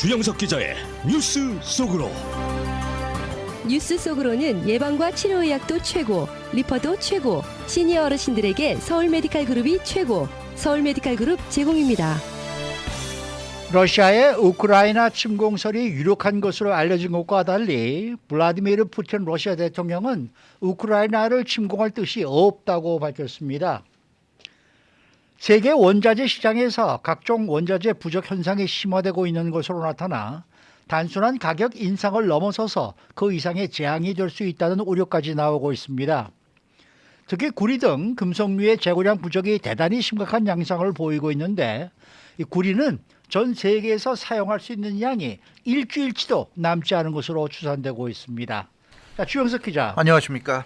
주영석 기자의 뉴스 속으로. 뉴스 속으로는 예방과 치료의학도 최고, 리퍼도 최고, 시니어 어르신들에게 서울 메디칼 그룹이 최고, 서울 메디칼 그룹 제공입니다. 러시아의 우크라이나 침공설이 유력한 것으로 알려진 것과 달리 블라디미르 푸틴 러시아 대통령은 우크라이나를 침공할 뜻이 없다고 밝혔습니다. 세계 원자재 시장에서 각종 원자재 부족 현상이 심화되고 있는 것으로 나타나 단순한 가격 인상을 넘어서서 그 이상의 재앙이 될 수 있다는 우려까지 나오고 있습니다. 특히 구리 등 금속류의 재고량 부족이 대단히 심각한 양상을 보이고 있는데, 이 구리는 전 세계에서 사용할 수 있는 양이 일주일치도 남지 않은 것으로 추산되고 있습니다. 자, 주영석 기자. 안녕하십니까.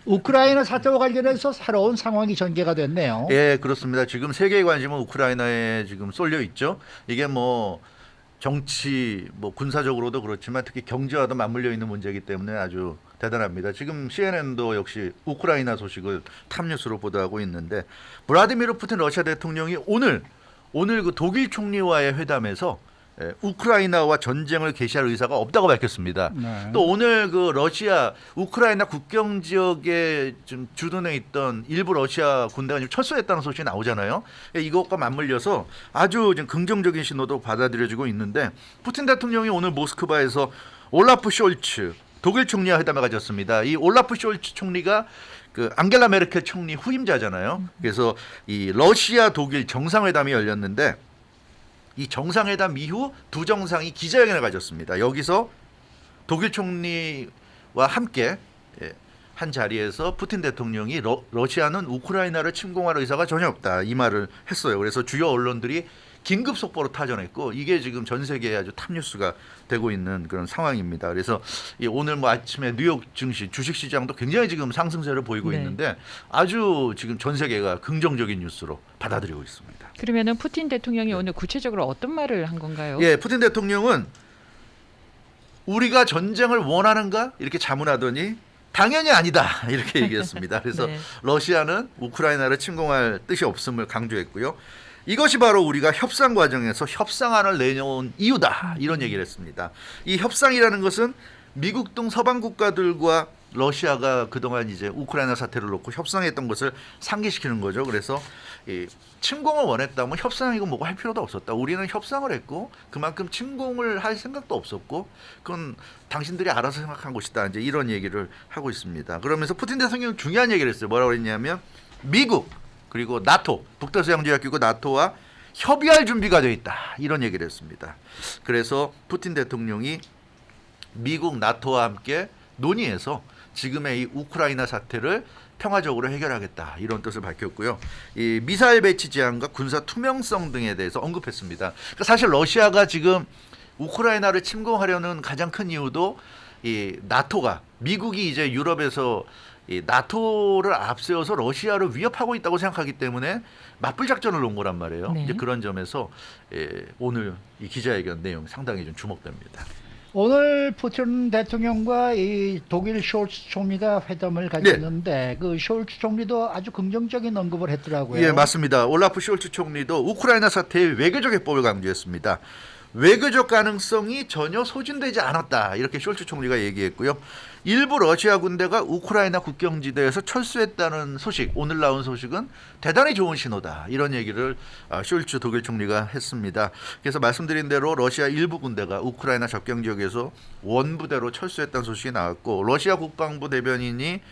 우크라이나 사태와 관련해서 새로운 상황이 전개가 됐네요. 예, 그렇습니다. 지금 세계의 관심은 우크라이나에 지금 쏠려 있죠. 이게 뭐 정치, 뭐 군사적으로도 그렇지만 특히 경제와도 맞물려 있는 문제이기 때문에 아주 대단합니다. 지금 CNN도 역시 우크라이나 소식을 탑뉴스로 보도하고 있는데, 블라디미르 푸틴 러시아 대통령이 오늘 그 독일 총리와의 회담에서 우크라이나와 전쟁을 개시할 의사가 없다고 밝혔습니다. 네. 또 오늘 그 러시아 우크라이나 국경 지역에 좀 주둔해 있던 일부 러시아 군대가 지금 철수했다는 소식이 나오잖아요. 이것과 맞물려서 아주 좀 긍정적인 신호도 받아들여지고 있는데, 푸틴 대통령이 오늘 모스크바에서 올라프 숄츠 독일 총리와 회담을 가졌습니다. 이 올라프 숄츠 총리가 그 앙겔라 메르켈 총리 후임자잖아요. 그래서 이 러시아 독일 정상회담이 열렸는데, 이 정상회담 이후 두 정상이 기자회견을 가졌습니다. 여기서 독일 총리와 함께 한 자리에서 푸틴 대통령이 러시아는 우크라이나를 침공할 의사가 전혀 없다, 이 말을 했어요. 그래서 주요 언론들이 긴급 속보로 타전했고, 이게 지금 전 세계에 아주 탑뉴스가 되고 있는 그런 상황입니다. 그래서 오늘 뭐 아침에 뉴욕 증시 주식시장도 굉장히 지금 상승세를 보이고 있는데, 아주 지금 전 세계가 긍정적인 뉴스로 받아들이고 있습니다. 그러면은 푸틴 대통령이 오늘 구체적으로 어떤 말을 한 건가요? 예, 푸틴 대통령은 우리가 전쟁을 원하는가 이렇게 자문하더니 당연히 아니다 이렇게 얘기했습니다. 그래서 네. 러시아는 우크라이나를 침공할 뜻이 없음을 강조했고요. 이것이 바로 우리가 협상 과정에서 협상안을 내놓은 이유다, 이런 얘기를 했습니다. 이 협상이라는 것은 미국 등 서방 국가들과 러시아가 그동안 이제 우크라이나 사태를 놓고 협상했던 것을 상기시키는 거죠. 그래서 이 침공을 원했다면 협상이고 뭐고 할 필요도 없었다. 우리는 협상을 했고 그만큼 침공을 할 생각도 없었고 그건 당신들이 알아서 생각한 것이다, 이제 이런 얘기를 하고 있습니다. 그러면서 푸틴 대통령은 중요한 얘기를 했어요. 뭐라고 그랬냐면 미국 그리고 나토, 북다수양조약기구 나토와 협의할 준비가 되어 있다, 이런 얘기를 했습니다. 그래서 푸틴 대통령이 미국, 나토와 함께 논의해서 지금의 이 우크라이나 사태를 평화적으로 해결하겠다, 이런 뜻을 밝혔고요. 이 미사일 배치 제한과 군사 투명성 등에 대해서 언급했습니다. 그러니까 사실 러시아가 지금 우크라이나를 침공하려는 가장 큰 이유도 이 나토가, 미국이 이제 유럽에서 이 나토를 앞세워서 러시아를 위협하고 있다고 생각하기 때문에 맞불 작전을 놓은 거란 말이에요. 네. 이제 그런 점에서 오늘 이 기자회견 내용 상당히 좀 주목됩니다. 오늘 푸틴 대통령과 이 독일 숄츠 총리가 회담을 가졌는데, 그 숄츠 총리도 아주 긍정적인 언급을 했더라고요. 예, 맞습니다. 올라프 숄츠 총리도 우크라이나 사태의 외교적 해법을 강조했습니다. 외교적 가능성이 전혀 소진되지 않았다, 이렇게 숄츠 총리가 얘기했고요. 일부 러시아 군대가 우크라이나 국경지대에서 철수했다는 소식, 오늘 나온 소식은 대단히 좋은 신호다, 이런 얘기를 숄츠 독일 총리가 했습니다. 그래서 말씀드린 대로 러시아 일부 군대가 우크라이나 접경 지역에서 원부대로 철수했다는 소식이 나왔고, 러시아 국방부 대변인이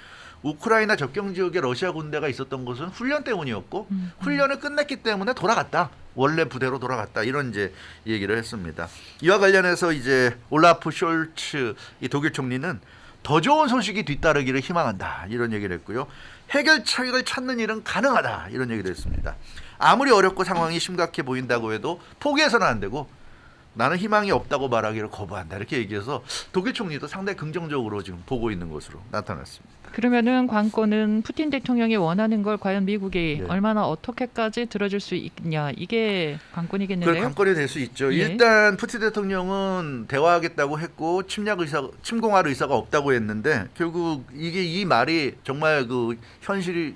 우크라이나 접경 지역에 러시아 군대가 있었던 것은 훈련 때문이었고 훈련을 끝냈기 때문에 돌아갔다, 원래 부대로 돌아갔다, 이런 이제 얘기를 했습니다. 이와 관련해서 이제 올라프 숄츠 이 독일 총리는 더 좋은 소식이 뒤따르기를 희망한다, 이런 얘기를 했고요. 해결책을 찾는 일은 가능하다, 이런 얘기를 했습니다. 아무리 어렵고 상황이 심각해 보인다고 해도 포기해서는 안 되고 나는 희망이 없다고 말하기를 거부한다, 이렇게 얘기해서 독일 총리도 상당히 긍정적으로 지금 보고 있는 것으로 나타났습니다. 그러면은 관건은 푸틴 대통령이 원하는 걸 과연 미국이 네. 얼마나 어떻게까지 들어줄 수 있냐, 이게 관건이겠는데요. 그 관건이 될 수 있죠. 예. 일단 푸틴 대통령은 대화하겠다고 했고 침공할 의사가 없다고 했는데, 결국 이 말이 정말 그 현실이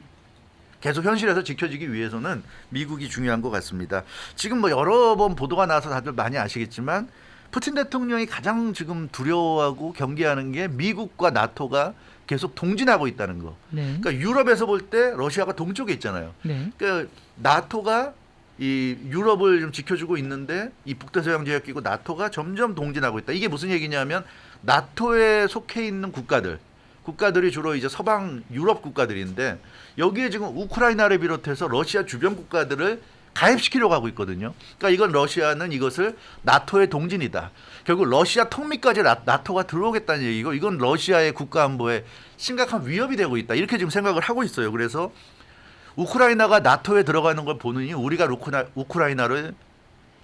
계속 현실에서 지켜지기 위해서는 미국이 중요한 것 같습니다. 지금 뭐 여러 번 보도가 나와서 다들 많이 아시겠지만 푸틴 대통령이 가장 지금 두려워하고 경계하는 게 미국과 나토가 계속 동진하고 있다는 거. 네. 그러니까 유럽에서 볼 때 러시아가 동쪽에 있잖아요. 네. 그러니까 나토가 이 유럽을 좀 지켜주고 있는데 이 북대서양 제약기구 나토가 점점 동진하고 있다. 이게 무슨 얘기냐면 나토에 속해 있는 국가들이 주로 이제 서방 유럽 국가들인데 여기에 지금 우크라이나를 비롯해서 러시아 주변 국가들을 가입시키려고 하고 있거든요. 그러니까 이건 러시아는 이것을 나토의 동진이다. 결국 러시아 턱밑까지 나토가 들어오겠다는 얘기고 이건 러시아의 국가 안보에 심각한 위협이 되고 있다. 이렇게 지금 생각을 하고 있어요. 그래서 우크라이나가 나토에 들어가는 걸 보느니 우리가 우크라이나를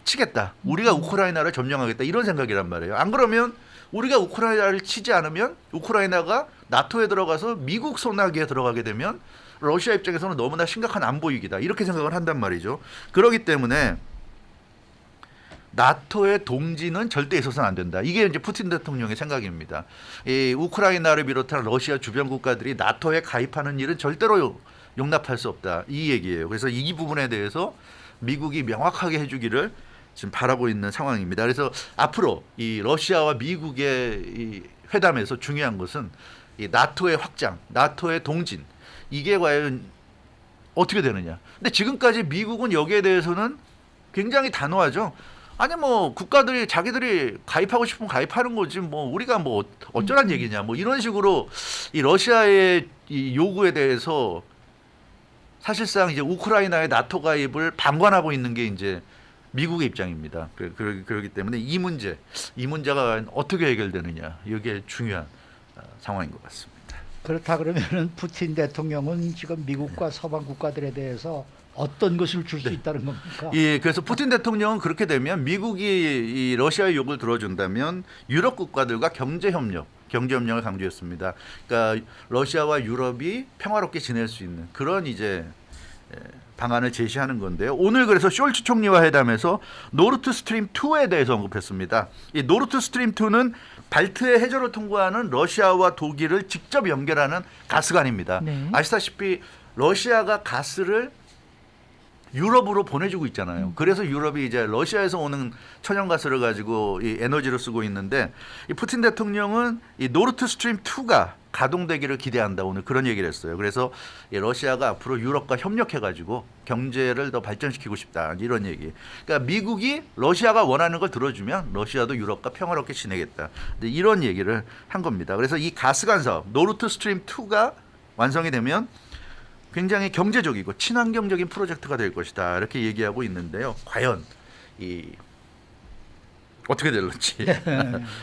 치겠다. 우리가 우크라이나를 점령하겠다. 이런 생각이란 말이에요. 안 그러면 우리가 우크라이나를 치지 않으면 우크라이나가 나토에 들어가서 미국 손아귀에 들어가게 되면 러시아 입장에서는 너무나 심각한 안보 위기다. 이렇게 생각을 한단 말이죠. 그렇기 때문에 나토의 동진은 절대 있어서는 안 된다. 이게 이제 푸틴 대통령의 생각입니다. 이 우크라이나를 비롯한 러시아 주변 국가들이 나토에 가입하는 일은 절대로 용납할 수 없다. 이 얘기예요. 그래서 이 부분에 대해서 미국이 명확하게 해주기를 지금 바라고 있는 상황입니다. 그래서 앞으로 이 러시아와 미국의 이 회담에서 중요한 것은 이 나토의 확장, 나토의 동진 이게 과연 어떻게 되느냐. 근데 지금까지 미국은 여기에 대해서는 굉장히 단호하죠. 아니 뭐 국가들이 자기들이 가입하고 싶으면 가입하는 거지 뭐 우리가 뭐 어쩌란 얘기냐 뭐 이런 식으로 이 러시아의 이 요구에 대해서 사실상 이제 우크라이나의 나토 가입을 방관하고 있는 게 이제 미국의 입장입니다. 그렇기 때문에 이 문제가 어떻게 해결되느냐 이게 중요한 상황인 것 같습니다. 그렇다 그러면은 푸틴 대통령은 지금 미국과 서방 국가들에 대해서 어떤 것을 줄 수 있다는 겁니까? 예, 그래서 푸틴 대통령은 그렇게 되면 미국이 이 러시아의 요구를 들어준다면 유럽 국가들과 경제 협력을 강조했습니다. 그러니까 러시아와 유럽이 평화롭게 지낼 수 있는 그런 이제 방안을 제시하는 건데요. 오늘 그래서 숄츠 총리와 회담에서 노르트 스트림 2에 대해서 언급했습니다. 이 노르트 스트림 2는 발트해 해저를 통과하는 러시아와 독일을 직접 연결하는 가스관입니다. 네. 아시다시피 러시아가 가스를 유럽으로 보내주고 있잖아요. 그래서 유럽이 이제 러시아에서 오는 천연가스를 가지고 이 에너지를 쓰고 있는데 이 푸틴 대통령은 이 노르트 스트림 2가 가동되기를 기대한다. 오늘 그런 얘기를 했어요. 그래서 이 러시아가 앞으로 유럽과 협력해가지고 경제를 더 발전시키고 싶다. 이런 얘기. 그러니까 미국이 러시아가 원하는 걸 들어주면 러시아도 유럽과 평화롭게 지내겠다. 이런 얘기를 한 겁니다. 그래서 이 가스관 사업 노르트 스트림 2가 완성이 되면 굉장히 경제적이고 친환경적인 프로젝트가 될 것이다. 이렇게 얘기하고 있는데요. 과연 이 어떻게 될지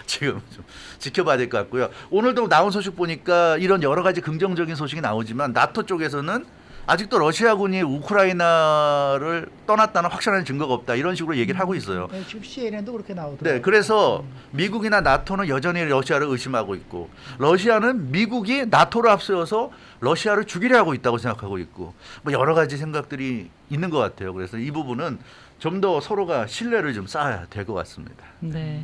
지금 좀 지켜봐야 될 것 같고요. 오늘도 나온 소식 보니까 이런 여러 가지 긍정적인 소식이 나오지만 나토 쪽에서는 아직도 러시아군이 우크라이나를 떠났다는 확실한 증거가 없다. 이런 식으로 얘기를 하고 있어요. 네, 지금 CNN도 그렇게 나오더라고요. 네, 그래서 미국이나 나토는 여전히 러시아를 의심하고 있고 러시아는 미국이 나토를 앞세워서 러시아를 죽이려 하고 있다고 생각하고 있고 뭐 여러 가지 생각들이 있는 것 같아요. 그래서 이 부분은 좀 더 서로가 신뢰를 좀 쌓아야 될 것 같습니다. 네.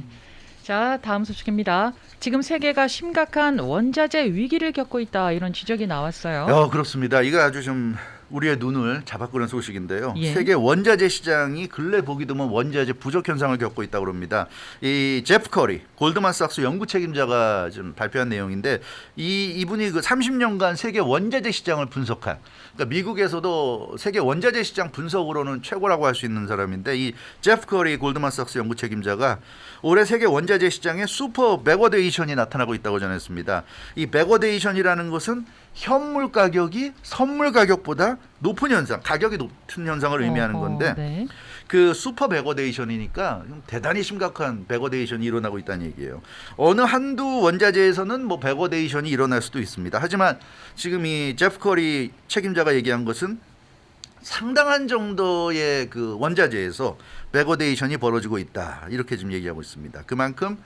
자, 다음 소식입니다. 지금 세계가 심각한 원자재 위기를 겪고 있다. 이런 지적이 나왔어요. 그렇습니다. 이거 아주 좀 우리의 눈을 잡아끄는 소식인데요. 예. 세계 원자재 시장이 근래 보기 드문 원자재 부족 현상을 겪고 있다고 합니다. 이 제프 커리 골드만삭스 연구 책임자가 좀 발표한 내용인데 이분이 그 30년간 세계 원자재 시장을 분석한 그러니까 미국에서도 세계 원자재 시장 분석으로는 최고라고 할 수 있는 사람인데 이 제프 커리 골드만삭스 연구 책임자가 올해 세계 원자재 시장에 슈퍼 백워데이션이 나타나고 있다고 전했습니다. 이 백워데이션이라는 것은 현물 가격이 선물 가격보다 높은 현상, 가격이 높은 현상을 의미하는 건데 네. 그 슈퍼 백워데이션이니까 대단히 심각한 백워데이션이 일어나고 있다는 얘기예요. 어느 한두 원자재에서는 뭐 백워데이션이 일어날 수도 있습니다. 하지만 지금 이 제프 커리 책임자가 얘기한 것은 상당한 정도의 그 원자재에서 백워데이션이 벌어지고 있다. 이렇게 지금 얘기하고 있습니다. 그만큼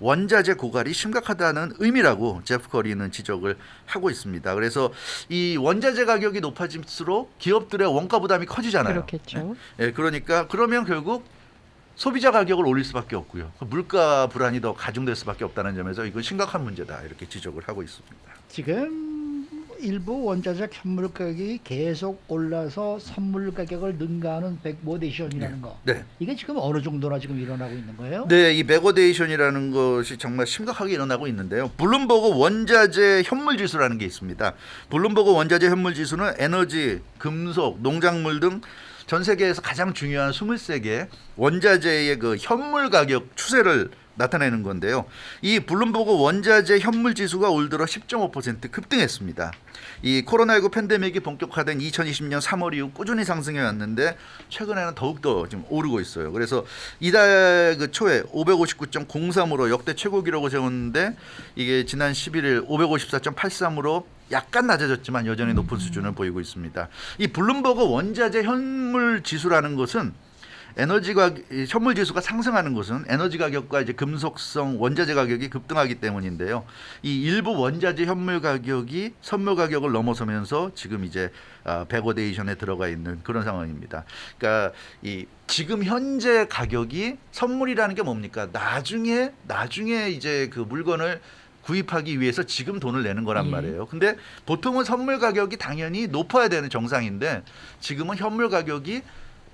원자재 고갈이 심각하다는 의미라고 제프 커리는 지적을 하고 있습니다. 그래서 이 원자재 가격이 높아질수록 기업들의 원가 부담이 커지잖아요. 그렇겠죠. 네, 그러니까 그러면 결국 소비자 가격을 올릴 수밖에 없고요. 물가 불안이 더 가중될 수밖에 없다는 점에서 이건 심각한 문제다. 이렇게 지적을 하고 있습니다. 지금 일부 원자재 현물 가격이 계속 올라서 선물 가격을 능가하는 백모데이션이라는 거. 네. 이게 지금 어느 정도나 지금 일어나고 있는 거예요? 네, 이 백오데이션이라는 것이 정말 심각하게 일어나고 있는데요. 블룸버그 원자재 현물 지수라는 게 있습니다. 블룸버그 원자재 현물 지수는 에너지, 금속, 농작물 등 전 세계에서 가장 중요한 23개 원자재의 그 현물 가격 추세를 나타내는 건데요. 이 블룸버그 원자재 현물 지수가 올 들어 10.5% 급등했습니다. 이 코로나19 팬데믹이 본격화된 2020년 3월 이후 꾸준히 상승해 왔는데 최근에는 더욱더 지금 오르고 있어요. 그래서 이달 그 초에 559.03으로 역대 최고 기록을 세웠는데 이게 지난 11일 554.83으로 약간 낮아졌지만 여전히 높은 수준을 보이고 있습니다. 이 블룸버그 원자재 현물 지수라는 것은 에너지가 현물 지수가 상승하는 것은 에너지 가격과 이제 금속성 원자재 가격이 급등하기 때문인데요. 이 일부 원자재 현물 가격이 선물 가격을 넘어서면서 지금 이제 백오데이션에 들어가 있는 그런 상황입니다. 그러니까 이 지금 현재 가격이 선물이라는 게 뭡니까? 나중에 이제 그 물건을 구입하기 위해서 지금 돈을 내는 거란 말이에요. 근데 보통은 선물 가격이 당연히 높아야 되는 정상인데 지금은 현물 가격이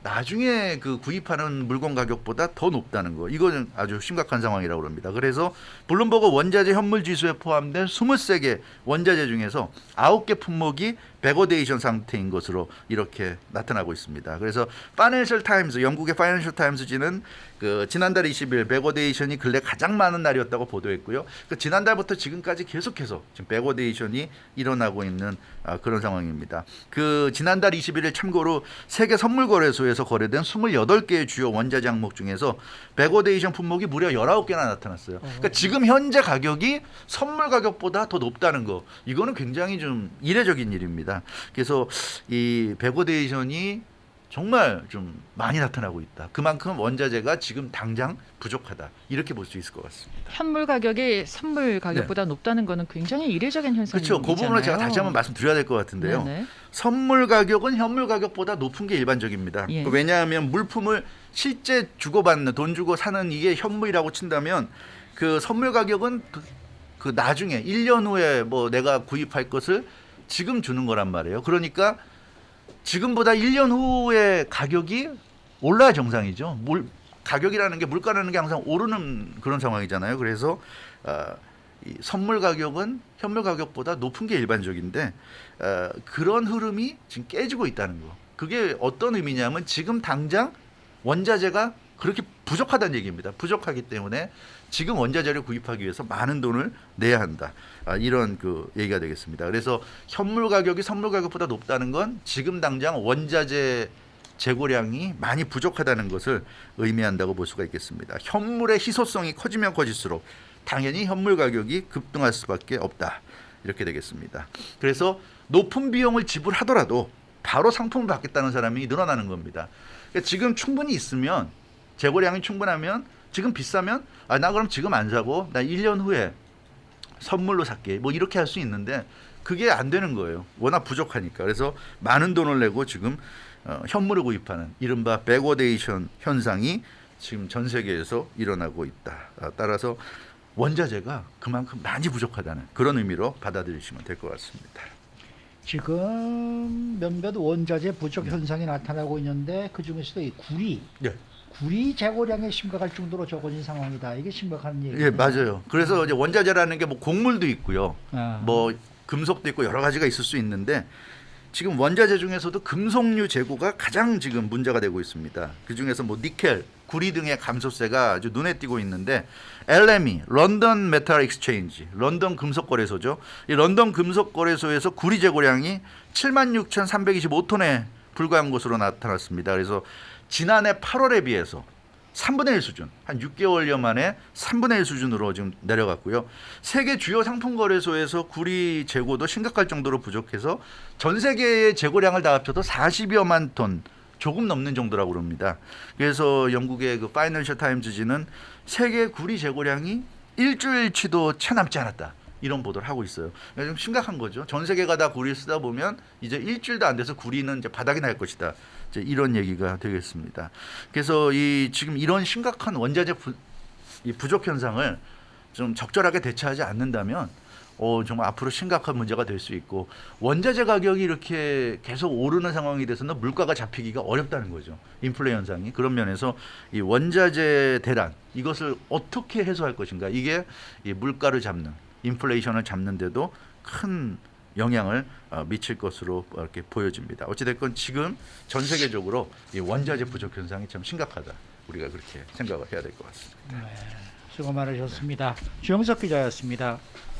나중에 그 구입하는 물건 가격보다 더 높다는 거. 이거는 아주 심각한 상황이라고 합니다. 그래서 블룸버그 원자재 현물 지수에 포함된 23개 원자재 중에서 9개 품목이 백오데이션 상태인 것으로 이렇게 나타나고 있습니다. 그래서 파이낸셜 타임즈, 영국의 파이낸셜 타임즈지는 그 지난달 20일 백오데이션이 근래 가장 많은 날이었다고 보도했고요. 그 지난달부터 지금까지 계속해서 지금 백오데이션이 일어나고 있는 그런 상황입니다. 그 지난달 21일 참고로 세계 선물 거래소에서 거래된 28개의 주요 원자재 항목 중에서 백오데이션 품목이 무려 19개나 나타났어요. 그러니까 지금 현재 가격이 선물 가격보다 더 높다는 거. 이거는 굉장히 좀 이례적인 일입니다. 그래서 이 백오데이션이 정말 좀 많이 나타나고 있다. 그만큼 원자재가 지금 당장 부족하다. 이렇게 볼 수 있을 것 같습니다. 현물 가격이 선물 가격보다 높다는 거는 굉장히 이례적인 현상이잖아요. 그렇죠. 그 부분을 제가 다시 한번 말씀드려야 될 것 같은데요. 네네. 선물 가격은 현물 가격보다 높은 게 일반적입니다. 예. 왜냐하면 물품을 실제 주고받는 돈 주고 사는 이게 현물이라고 친다면 그 선물 가격은 그 나중에 1년 후에 뭐 내가 구입할 것을 지금 주는 거란 말이에요. 그러니까 지금보다 1년 후에 가격이 올라야 정상이죠. 가격이라는 게 물가라는 게 항상 오르는 그런 상황이잖아요. 그래서 이 선물 가격은 현물 가격보다 높은 게 일반적인데 그런 흐름이 지금 깨지고 있다는 거. 그게 어떤 의미냐면 지금 당장 원자재가 그렇게 부족하다는 얘기입니다. 부족하기 때문에 지금 원자재를 구입하기 위해서 많은 돈을 내야 한다. 이런 그 얘기가 되겠습니다. 그래서 현물 가격이 선물 가격보다 높다는 건 지금 당장 원자재 재고량이 많이 부족하다는 것을 의미한다고 볼 수가 있겠습니다. 현물의 희소성이 커지면 커질수록 당연히 현물 가격이 급등할 수밖에 없다. 이렇게 되겠습니다. 그래서 높은 비용을 지불하더라도 바로 상품을 받겠다는 사람이 늘어나는 겁니다. 그러니까 지금 충분히 있으면 재고량이 충분하면 지금 비싸면 나 그럼 지금 안 사고 나 1년 후에 선물로 살게 뭐 이렇게 할 수 있는데 그게 안 되는 거예요. 워낙 부족하니까. 그래서 많은 돈을 내고 지금 현물을 구입하는 이른바 백오데이션 현상이 지금 전 세계에서 일어나고 있다. 따라서 원자재가 그만큼 많이 부족하다는 그런 의미로 받아들이시면 될 것 같습니다. 지금 몇몇 원자재 부족 현상이 나타나고 있는데 그 중에서도 이 구리 재고량이 심각할 정도로 적어진 상황이다. 이게 심각한 얘기예요. 예, 맞아요. 그래서 이제 원자재라는 게 뭐 곡물도 있고요. 뭐 금속도 있고 여러 가지가 있을 수 있는데 지금 원자재 중에서도 금속류 재고가 가장 지금 문제가 되고 있습니다. 그 중에서 뭐 니켈, 구리 등의 감소세가 아주 눈에 띄고 있는데 LME, 런던 메탈 익스체인지, 런던 금속 거래소죠. 이 런던 금속 거래소에서 구리 재고량이 76,325톤에 불과한 것으로 나타났습니다. 그래서 지난해 8월에 비해서 3분의 1 수준, 한 6개월여 만에 3분의 1 수준으로 지금 내려갔고요. 세계 주요 상품 거래소에서 구리 재고도 심각할 정도로 부족해서 전 세계의 재고량을 다 합쳐도 40여만 톤 조금 넘는 정도라고 합니다. 그래서 영국의 그 파이낸셜 타임즈지는 세계 구리 재고량이 일주일치도 채 남지 않았다. 이런 보도를 하고 있어요. 좀 심각한 거죠. 전 세계가 다 구리를 쓰다 보면 이제 일주일도 안 돼서 구리는 이제 바닥이 날 것이다. 이제 이런 얘기가 되겠습니다. 그래서 지금 이런 심각한 원자재 부족 현상을 좀 적절하게 대처하지 않는다면 정말 앞으로 심각한 문제가 될 수 있고 원자재 가격이 이렇게 계속 오르는 상황이 돼서는 물가가 잡히기가 어렵다는 거죠. 인플레 현상이. 그런 면에서 이 원자재 대란 이것을 어떻게 해소할 것인가 이게 이 물가를 잡는 인플레이션을 잡는 데도 큰 영향을 미칠 것으로 이렇게 보여집니다. 어찌됐건 지금 전 세계적으로 이 원자재 부족 현상이 참 심각하다. 우리가 그렇게 생각을 해야 될 것 같습니다. 수고 많으셨습니다. 주영석 기자였습니다.